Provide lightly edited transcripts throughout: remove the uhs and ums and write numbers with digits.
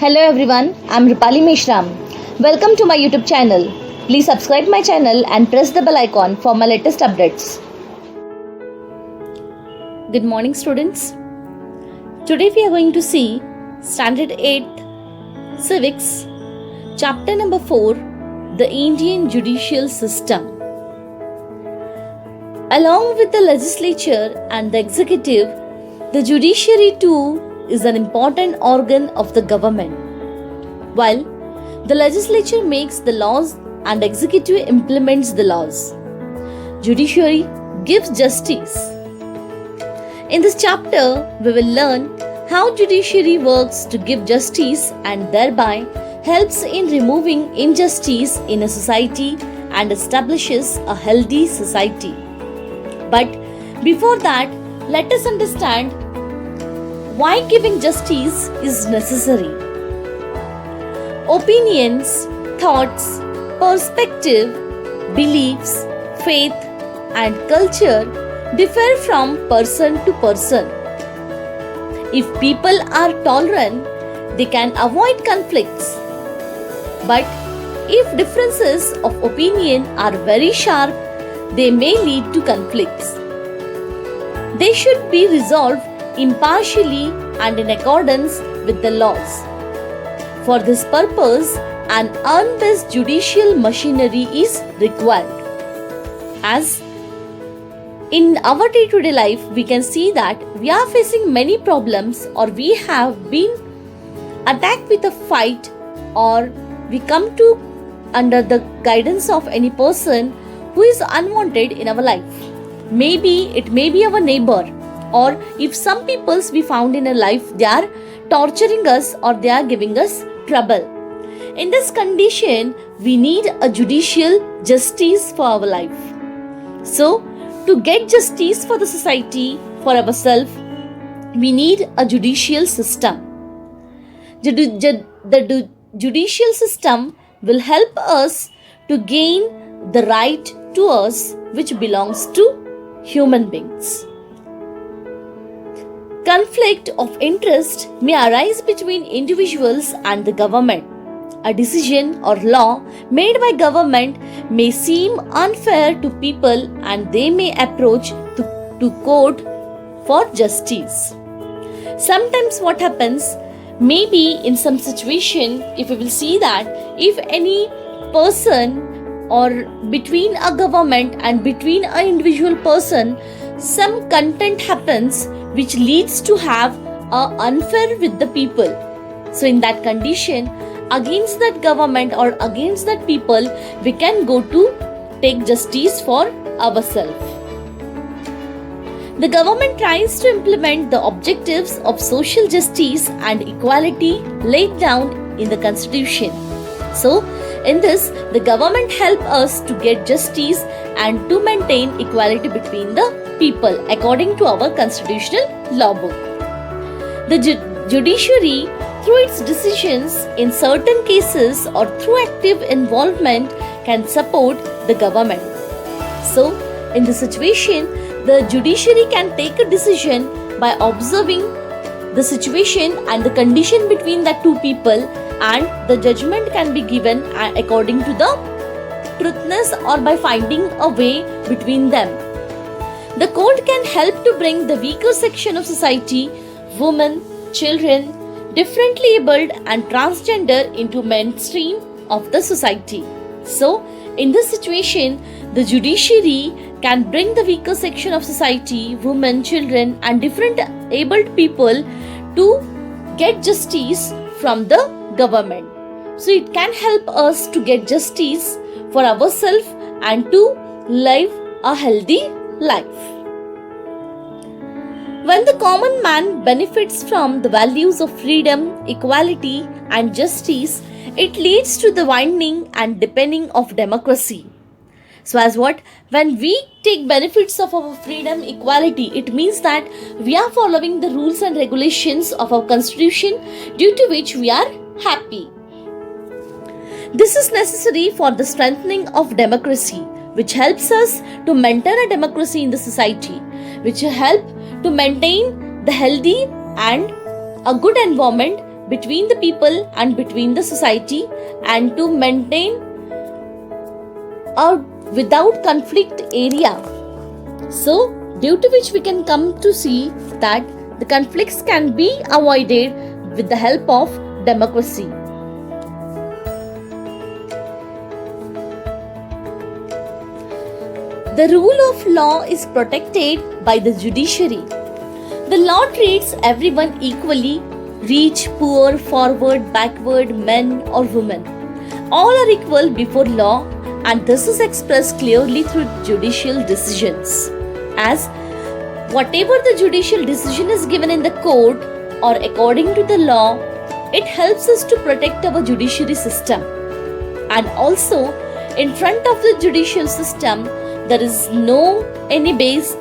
Hello everyone, I'm Rupali Meshram. Welcome to my YouTube channel. Please subscribe my channel and press the bell icon for my latest updates. Good morning students. Today we are going to see Standard 8 Civics, Chapter number 4, the Indian Judicial System. Along with the legislature and the executive, the judiciary too is an important organ of the government. While the legislature makes the laws and executive implements the laws, judiciary gives justice. In this chapter, we will learn how judiciary works to give justice and thereby helps in removing injustice in a society and establishes a healthy society. But before that, let us understand why giving justice is necessary. Opinions, thoughts, perspective, beliefs, faith, and culture differ from person to person. If people are tolerant, they can avoid conflicts. But if differences of opinion are very sharp, they may lead to conflicts. They should be resolved impartially and in accordance with the laws. For this purpose, an unbiased judicial machinery is required. As in our day-to-day life, we can see that we are facing many problems, or we have been attacked with a fight, or we come to under the guidance of any person who is unwanted in our life. Maybe it may be our neighbor, or if some peoples we found in a life, they are torturing us or they are giving us trouble. In this condition, we need a judicial justice for our life. So, to get justice for the society, for ourselves, we need a judicial system. The judicial system will help us to gain the right to us which belongs to human beings. Conflict of interest may arise between individuals and the government. A decision or law made by government may seem unfair to people and they may approach to court for justice. Sometimes what happens, maybe in some situation, if we will see that if any person or between a government and between an individual person, some content happens which leads to have unfair with the people. So in that condition, against that government or against that people, we can go to take justice for ourselves. The government tries to implement the objectives of social justice and equality laid down in the constitution. So in this, the government helps us to get justice and to maintain equality between the people according to our constitutional law book. The judiciary, through its decisions in certain cases or through active involvement, can support the government. So, in this situation, the judiciary can take a decision by observing the situation and the condition between the two people, and the judgment can be given according to the truthness or by finding a way between them. The court can help to bring the weaker section of society, women, children, differently abled and transgender into mainstream of the society. So, in this situation, the judiciary can bring the weaker section of society, women, children and different abled people to get justice from the government. So, it can help us to get justice for ourselves and to live a healthy life. When the common man benefits from the values of freedom, equality and justice, it leads to the widening and deepening of democracy. So as what? When we take benefits of our freedom, equality, it means that we are following the rules and regulations of our constitution, due to which we are happy. This is necessary for the strengthening of democracy, which helps us to maintain a democracy in the society, which help to maintain the healthy and a good environment between the people and between the society, and to maintain a without conflict area. So, due to which we can come to see that the conflicts can be avoided with the help of democracy. The rule of law is protected by the judiciary. The law treats everyone equally, rich, poor, forward, backward, men or women. All are equal before law, and this is expressed clearly through judicial decisions. As whatever the judicial decision is given in the court or according to the law, it helps us to protect our judiciary system. And also, in front of the judicial system, there is no any base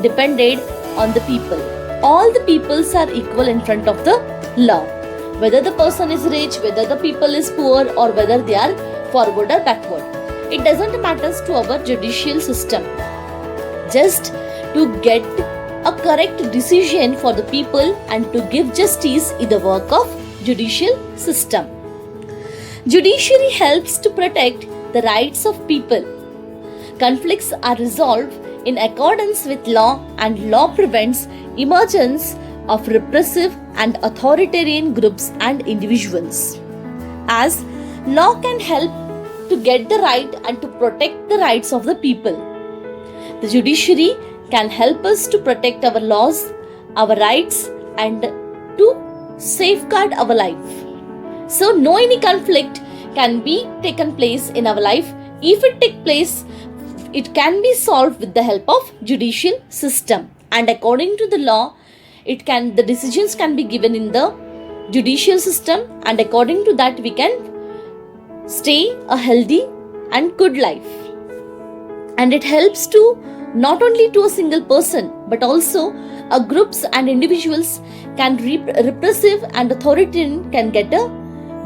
depended on the people. All the peoples are equal in front of the law. Whether the person is rich, whether the people is poor, or whether they are forward or backward, it doesn't matter to our judicial system. Just to get a correct decision for the people and to give justice is the work of judicial system. Judiciary helps to protect the rights of people. Conflicts are resolved in accordance with law, and law prevents emergence of repressive and authoritarian groups and individuals. As law can help to get the right and to protect the rights of the people. The judiciary can help us to protect our laws, our rights, and to safeguard our life. So no any conflict can be taken place in our life. If it take place, it can be solved with the help of judicial system, and according to the law, the decisions can be given in the judicial system, and according to that we can stay a healthy and good life. And it helps to not only to a single person but also a groups and individuals can repressive and authoritarian can get a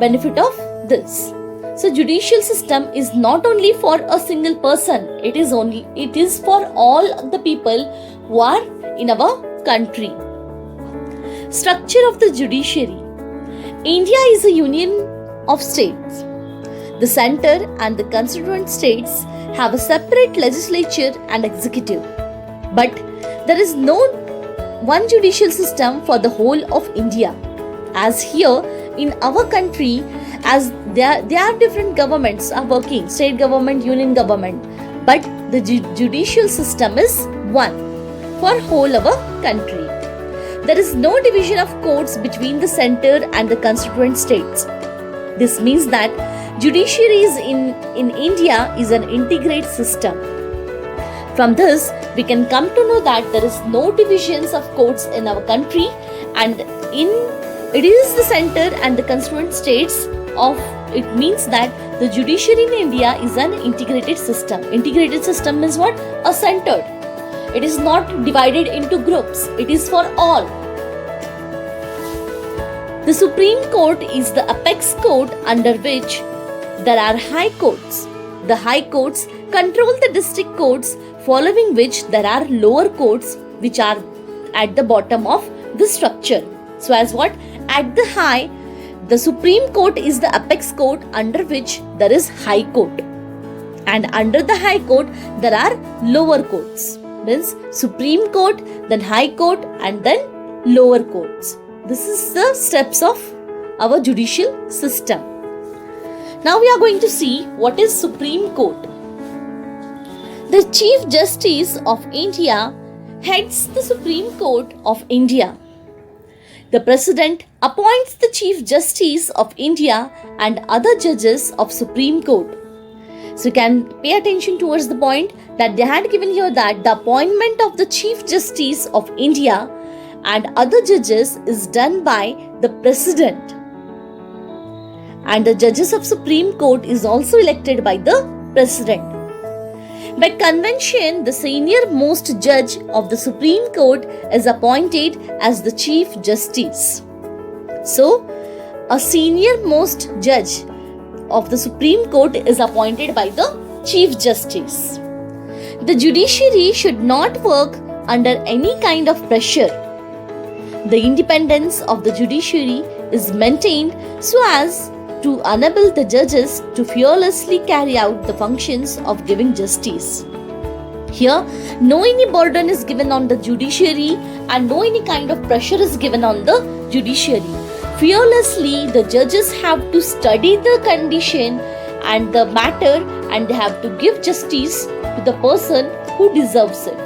benefit of this. So judicial system is not only for a single person, it is for all the people who are in our country. Structure of the judiciary. India is a union of states. The center and the constituent states have a separate legislature and executive. But there is no one judicial system for the whole of India. As here in our country, as there are different governments are working, state government, union government, but the judicial system is one for whole of our country. There is no division of courts between the center and the constituent states. This means that judiciary is in India is an integrated system. From this, we can come to know that there is no divisions of courts in our country, and it is the center and the constituent states of it means that the judiciary in India is an integrated system. Integrated system means what? A centered. It is not divided into groups. It is for all. The Supreme Court is the apex court under which there are high courts. The high courts control the district courts, following which there are lower courts which are at the bottom of the structure. So as what? At the high, the Supreme Court is the apex court under which there is high court. And under the high court, there are lower courts. Means Supreme Court, then high court, and then lower courts. This is the steps of our judicial system. Now we are going to see what is Supreme Court. The Chief Justice of India heads the Supreme Court of India. The President appoints the Chief Justice of India and other judges of Supreme Court. So you can pay attention towards the point that they had given here that the appointment of the Chief Justice of India and other judges is done by the President. And the judges of Supreme Court is also elected by the President. By convention, the senior most judge of the Supreme Court is appointed as the Chief Justice. So, a senior most judge of the Supreme Court is appointed by the Chief Justice. The judiciary should not work under any kind of pressure. The independence of the judiciary is maintained so as to enable the judges to fearlessly carry out the functions of giving justice. Here, no any burden is given on the judiciary and no any kind of pressure is given on the judiciary. Fearlessly, the judges have to study the condition and the matter and they have to give justice to the person who deserves it.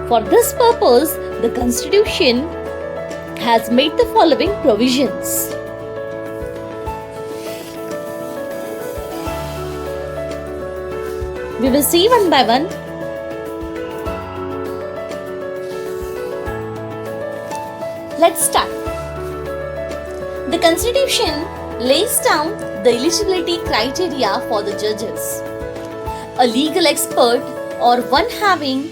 For this purpose, the Constitution has made the following provisions. We will see one by one. Let's start. The Constitution lays down the eligibility criteria for the judges. A legal expert or one having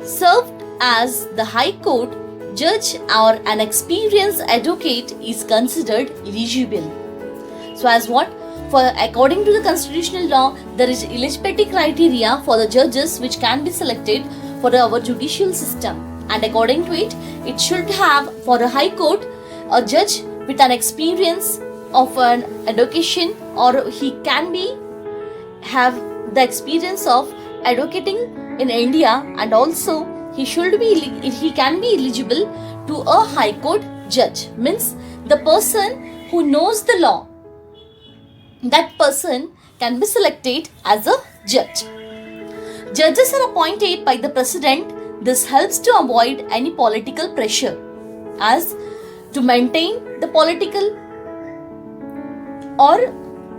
served as the High Court judge or an experienced advocate is considered eligible. So as what? For according to the constitutional law, there is eligibility criteria for the judges which can be selected for our judicial system. And according to it, it should have for a High Court a judge with an experience of an education, or he can be have the experience of advocating in India, and also he can be eligible to a High Court judge. Means the person who knows the law, that person can be selected as a judge. Judges are appointed by the President. This helps to avoid any political pressure, as to maintain the political or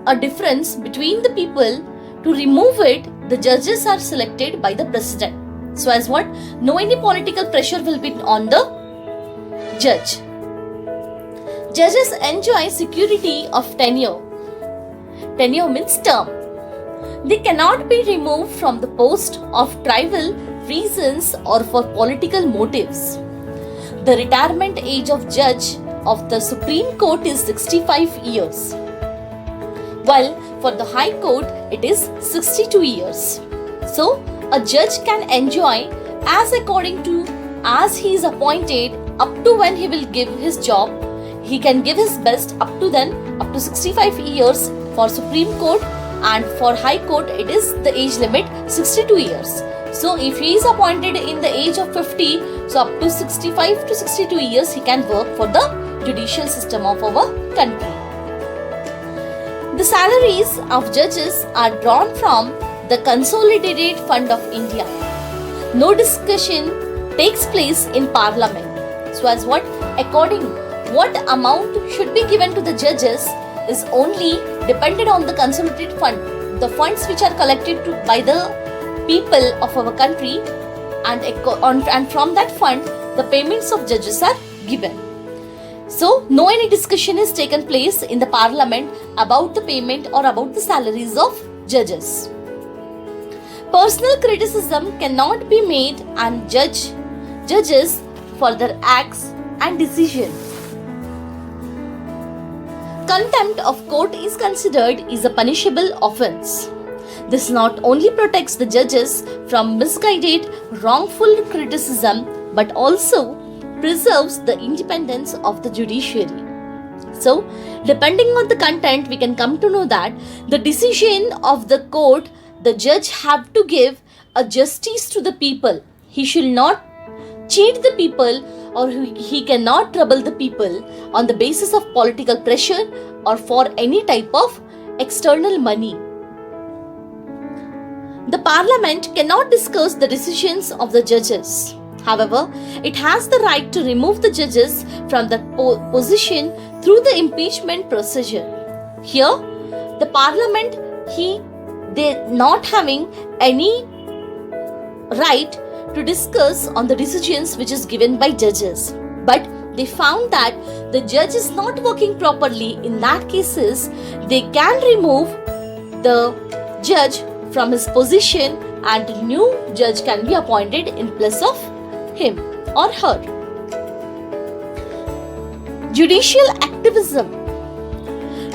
a difference between the people. To remove it, the judges are selected by the President. So as what? No any political pressure will be on the judge. Judges enjoy security of tenure. Tenure means term. They cannot be removed from the post of trivial reasons or for political motives. The retirement age of judge of the Supreme Court is 65 years, while for the High Court it is 62 years. So a judge can enjoy as according to as he is appointed up to when he will give his job. He can give his best up to 65 years for Supreme Court, and for High Court it is the age limit 62 years. So if he is appointed in the age of 50, so up to 65 to 62 years he can work for the judicial system of our country. The salaries of judges are drawn from the Consolidated Fund of India. No discussion takes place in Parliament. So as what? According what amount should be given to the judges is only dependent on the Consolidated Fund, the funds which are collected by the people of our country, and from that fund the payments of judges are given. So no any discussion is taken place in the Parliament about the payment or about the salaries of judges. Personal criticism cannot be made on judges for their acts and decisions. Contempt of court is considered is a punishable offence. This not only protects the judges from misguided, wrongful criticism, but also preserves the independence of the judiciary. So, depending on the content, we can come to know that the decision of the court, the judge have to give a justice to the people. He should not cheat the people, or he cannot trouble the people on the basis of political pressure or for any type of external money. The Parliament cannot discuss the decisions of the judges. However, it has the right to remove the judges from the position through the impeachment procedure. Here, the Parliament, they not having any right to discuss on the decisions which is given by judges. But they found that the judge is not working properly. In that cases, they can remove the judge from his position and a new judge can be appointed in place of him or her. Judicial activism.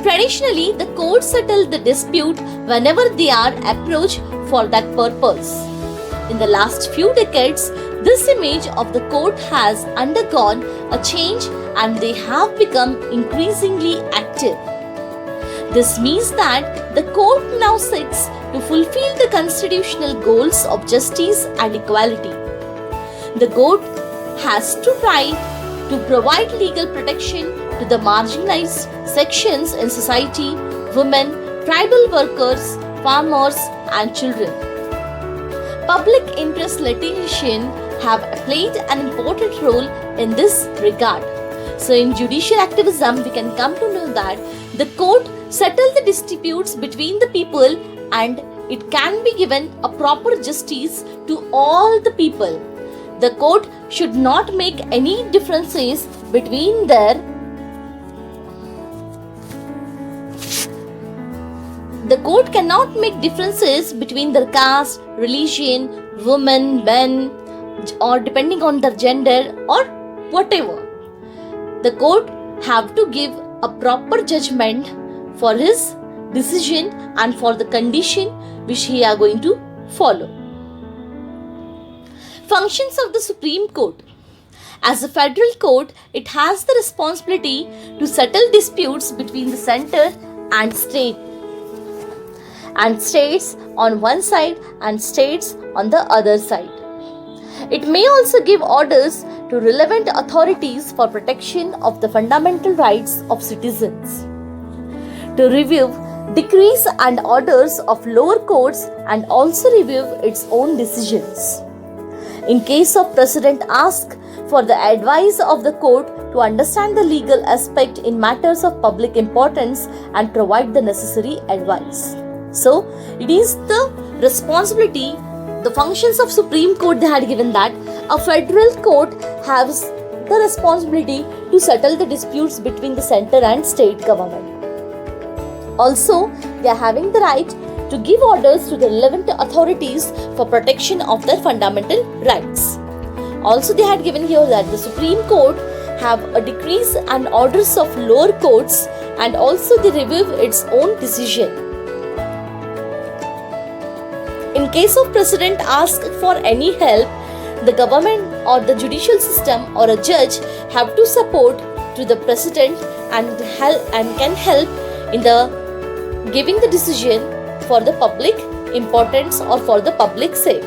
Traditionally, the courts settle the dispute whenever they are approached for that purpose. In the last few decades, this image of the court has undergone a change and they have become increasingly active. This means that the court now sits to fulfill the constitutional goals of justice and equality. The court has to try to provide legal protection to the marginalized sections in society, women, tribal workers, farmers, and children. Public interest litigation have played an important role in this regard. So in judicial activism, we can come to know that the court settles the disputes between the people and it can be given a proper justice to all the people. The court should not make any differences between The court cannot make differences between their caste, religion, women, men, or depending on their gender or whatever. The court have to give a proper judgment for his decision and for the condition which he are going to follow. Functions of the Supreme Court. As a federal court, it has the responsibility to settle disputes between the center and states on one side and states on the other side. It may also give orders to relevant authorities for protection of the fundamental rights of citizens, to review decrees and orders of lower courts and also review its own decisions. In case of precedent, ask for the advice of the court to understand the legal aspect in matters of public importance and provide the necessary advice. So, it is the responsibility, the functions of Supreme Court they had given that a federal court has the responsibility to settle the disputes between the center and state government. Also, they are having the right to give orders to the relevant authorities for protection of their fundamental rights. Also, they had given here that the Supreme Court have a decrees and orders of lower courts and also they review its own decision. In case of precedent ask for any help, the government or the judicial system or a judge have to support to the precedent and can help in the giving the decision for the public importance or for the public sake.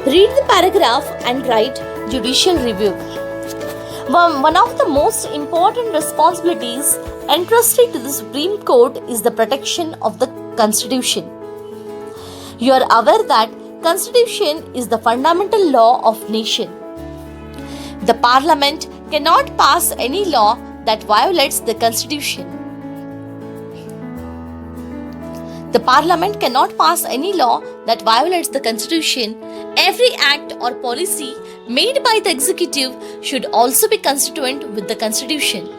Read the paragraph and write judicial review. One of the most important responsibilities entrusted to the Supreme Court is the protection of the Constitution. You are aware that Constitution is the fundamental law of nation. The Parliament cannot pass any law that violates the Constitution. The Parliament cannot pass any law that violates the Constitution. Every act or policy made by the executive should also be constituent with the Constitution.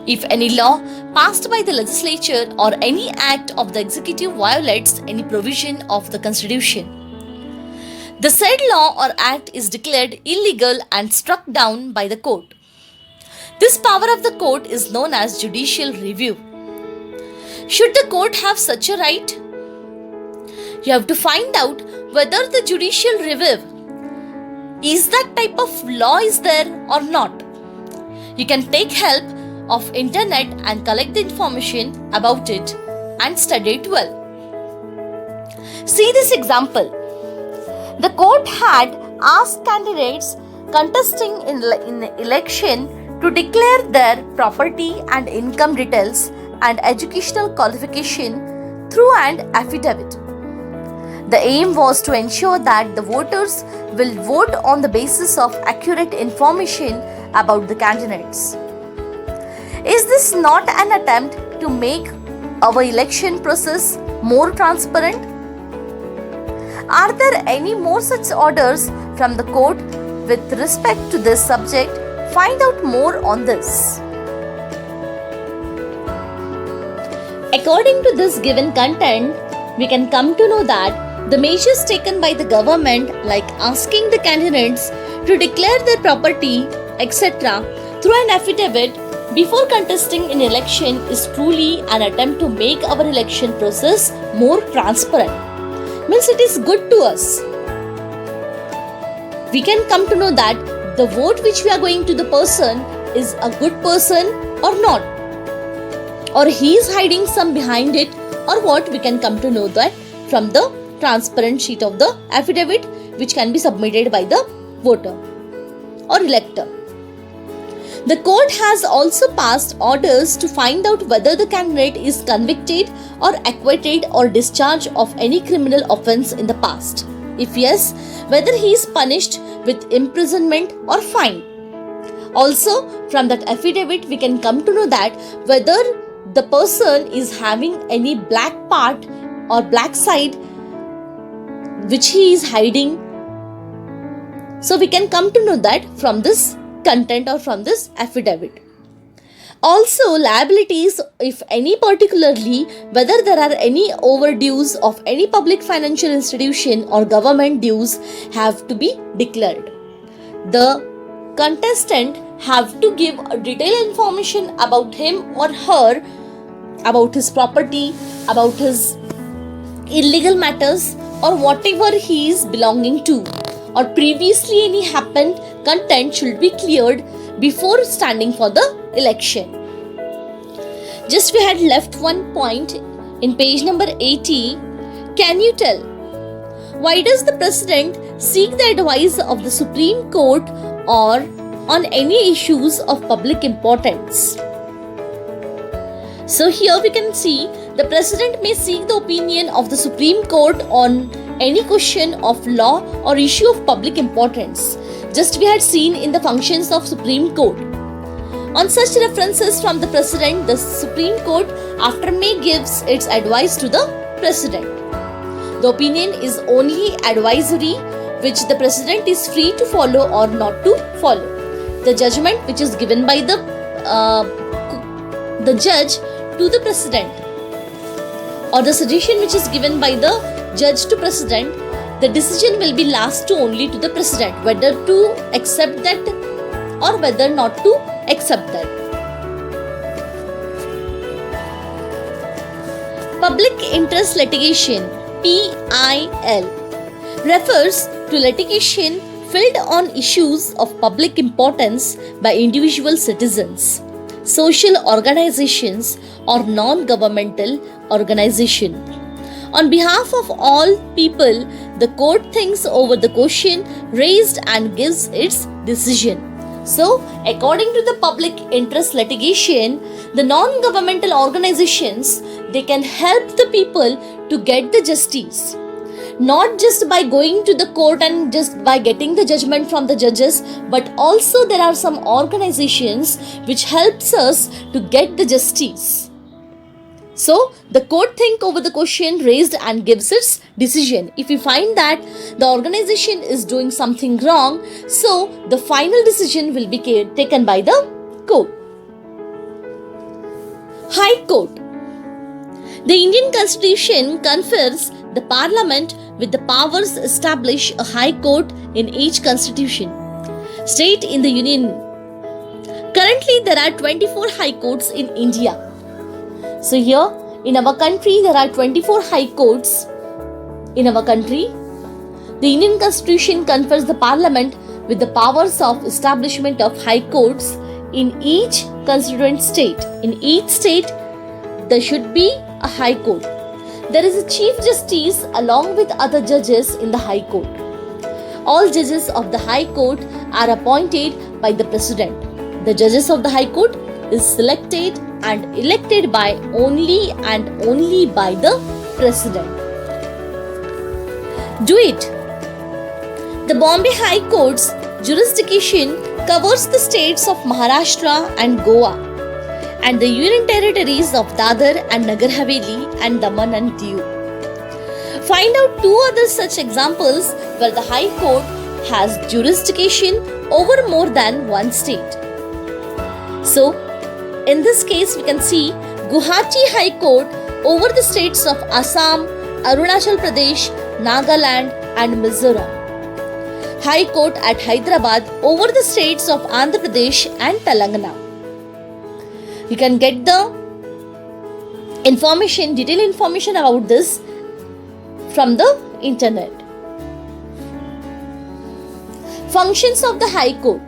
If any law passed by the legislature or any act of the executive violates any provision of the Constitution, the said law or act is declared illegal and struck down by the court. This power of the court is known as judicial review. Should the court have such a right? You have to find out whether the judicial review is that type of law is there or not. You can take help of internet and collect the information about it and study it well. See this example. The court had asked candidates contesting in election to declare their property and income details and educational qualification through an affidavit. The aim was to ensure that the voters will vote on the basis of accurate information about the candidates. Is this not an attempt to make our election process more transparent? Are there any more such orders from the court with respect to this subject? Find out more on this. According to this given content, we can come to know that the measures taken by the government, like asking the candidates to declare their property, etc., through an affidavit before contesting in election, is truly an attempt to make our election process more transparent. Means it is good to us. we can come to know that the vote which we are going to the person is a good person or not, or he is hiding some behind it, or what, we can come to know that from the transparent sheet of the affidavit which can be submitted by the voter or elector. The court has also passed orders to find out whether the candidate is convicted or acquitted or discharged of any criminal offence in the past. If yes, whether he is punished with imprisonment or fine. Also, from that affidavit, we can come to know that whether the person is having any black part or black side which he is hiding. So we can come to know that from this content or from this affidavit. Also, liabilities, if any, particularly whether there are any overdues of any public financial institution or government dues, have to be declared. The contestant have to give a detailed information about him or her, about his property, about his illegal matters, or whatever he is belonging to, or previously any happened content should be cleared before standing for the election. Just we had left one point in page number 80. Can you tell why does the president seek the advice of the Supreme Court or on any issues of public importance? So here we can see the president may seek the opinion of the Supreme Court on any question of law or issue of public importance. Just we had seen in the functions of Supreme Court. On such references from the president, the Supreme Court after may gives its advice to the president. The opinion is only advisory, which the president is free to follow or not to follow. The judgment which is given by the judge to the president, or the suggestion which is given by the judge to president, the decision will be last to only to the president whether to accept that or whether not to accept that. Public interest litigation, PIL, refers to litigation filed on issues of public importance by individual citizens, social organizations, or non-governmental organization. On behalf of all people, the court thinks over the question raised and gives its decision. So, according to the public interest litigation, the non-governmental organizations, they can help the people to get the justice. Not just by going to the court and just by getting the judgment from the judges, but also there are some organizations which helps us to get the justice. So, the court think over the question raised and gives its decision. If you find that the organization is doing something wrong, so the final decision will be taken by the court. High Court. The Indian Constitution confers the Parliament with the powers to establish a High Court in each constitution, state in the Union. Currently, there are 24 High Courts in India. So here in our country there are 24 High Courts in our country. The Indian Constitution confers the Parliament with the powers of establishment of High Courts in each constituent state. In each state there should be a High Court. There is a Chief Justice along with other judges in the High Court. All judges of the High Court are appointed by the President. The judges of the High Court is selected and elected by only and only by the President. Do it. The Bombay High Court's jurisdiction covers the states of Maharashtra and Goa and the Union Territories of Dadar and Nagar Haveli and Daman and Diu. Find out two other such examples where the High Court has jurisdiction over more than one state. So, in this case, we can see Guwahati High Court over the states of Assam, Arunachal Pradesh, Nagaland and Mizoram. High Court at Hyderabad over the states of Andhra Pradesh and Telangana. You can get the information, detailed information about this from the internet. Functions of the High Court.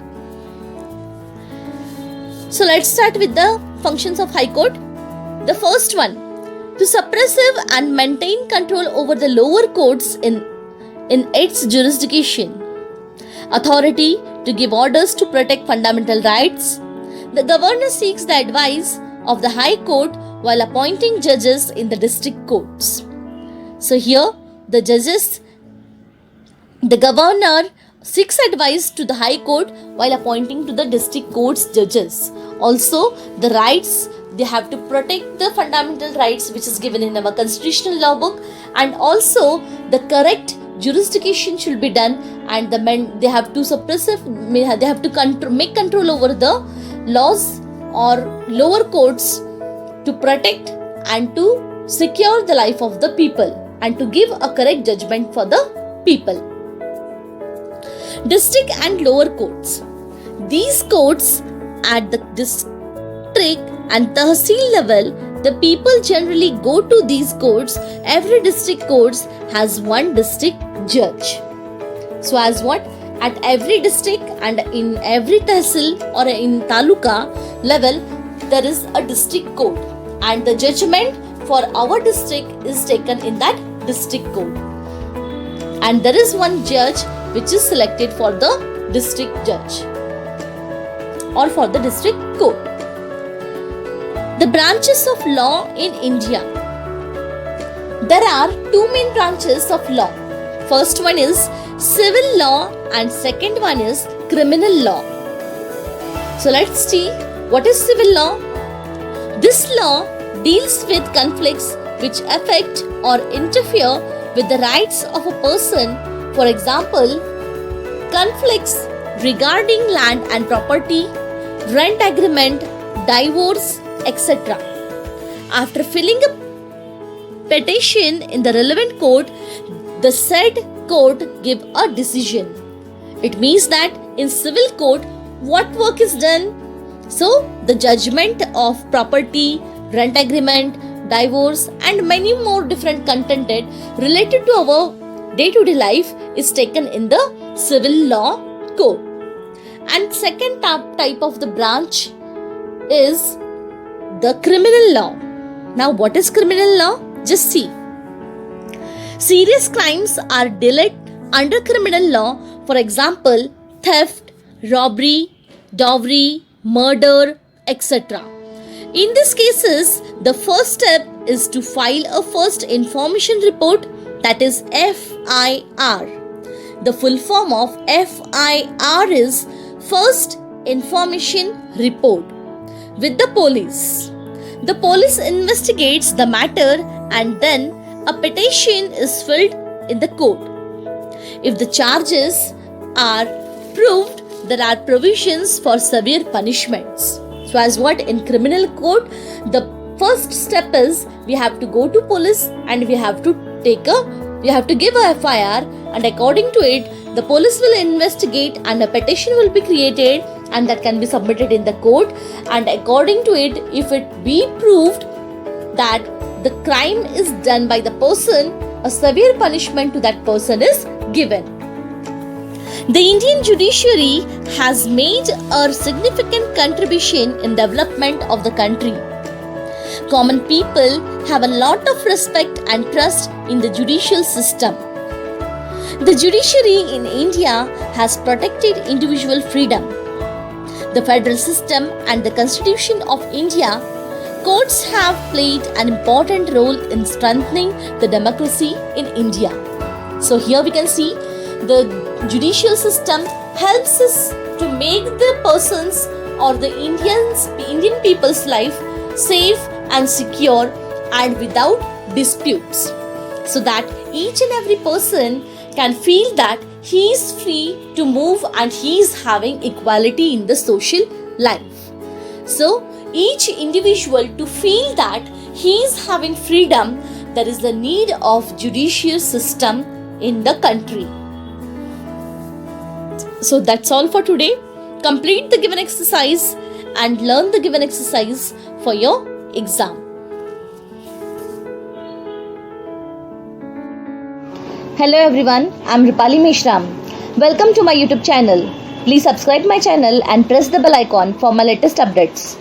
So let's start with the functions of High Court. The first one, to suppressive and maintain control over the lower courts in its jurisdiction. Authority to give orders to protect fundamental rights. The governor seeks the advice of the High Court while appointing judges in the district courts. So here the governor seeks advice to the High Court while appointing to the district courts judges. Also, the rights, they have to protect the fundamental rights which is given in our constitutional law book, and also the correct jurisdiction should be done, and they have to make control over the laws or lower courts to protect and to secure the life of the people and to give a correct judgment for the people. District and lower courts. These courts at the district and Tahsil level, the people generally go to these courts. Every district courts has one district judge. So as what? At every district and in every Tahsil or in Taluka level, there is a district court, and the judgment for our district is taken in that district court. And there is one judge which is selected for the district judge or for the district court. The branches of law in India. There are two main branches of law. First one is civil law and second one is criminal law. So let's see what is civil law. This law deals with conflicts which affect or interfere with the rights of a person. For example, conflicts regarding land and property, rent agreement, divorce, etc. After filling a petition in the relevant court, the said court give a decision. It means that in civil court, what work is done? So, the judgment of property, rent agreement, divorce and many more different contented related to our day-to-day life is taken in the civil law court. And second type of the branch is the criminal law. Now what is criminal law? Just see. Serious crimes are dealt under criminal law. For example, theft, robbery, dowry, murder, etc. In these cases, the first step is to file a first information report, that is FIR. The full form of FIR is First Information Report with the police. The police investigates the matter and then a petition is filed in the court. If the charges are proved, there are provisions for severe punishments. So as what in criminal court, the first step is we have to go to police and we have to give a FIR, and according to it, the police will investigate and a petition will be created and that can be submitted in the court, and according to it, if it be proved that the crime is done by the person, a severe punishment to that person is given. The Indian judiciary has made a significant contribution in development of the country. Common people have a lot of respect and trust in the judicial system. The judiciary in India has protected individual freedom. The federal system and the Constitution of India, courts have played an important role in strengthening the democracy in India. So here we can see the judicial system helps us to make the persons or the Indian people's life safe and secure and without disputes, so that each and every person can feel that he is free to move and he is having equality in the social life. So each individual to feel that he is having freedom, there is the need of judicial system in the country. So that's all for today. Complete the given exercise and learn the given exercise for your exam. Hello everyone, I am Rupali Meshram. Welcome to my YouTube channel. Please subscribe my channel and press the bell icon for my latest updates.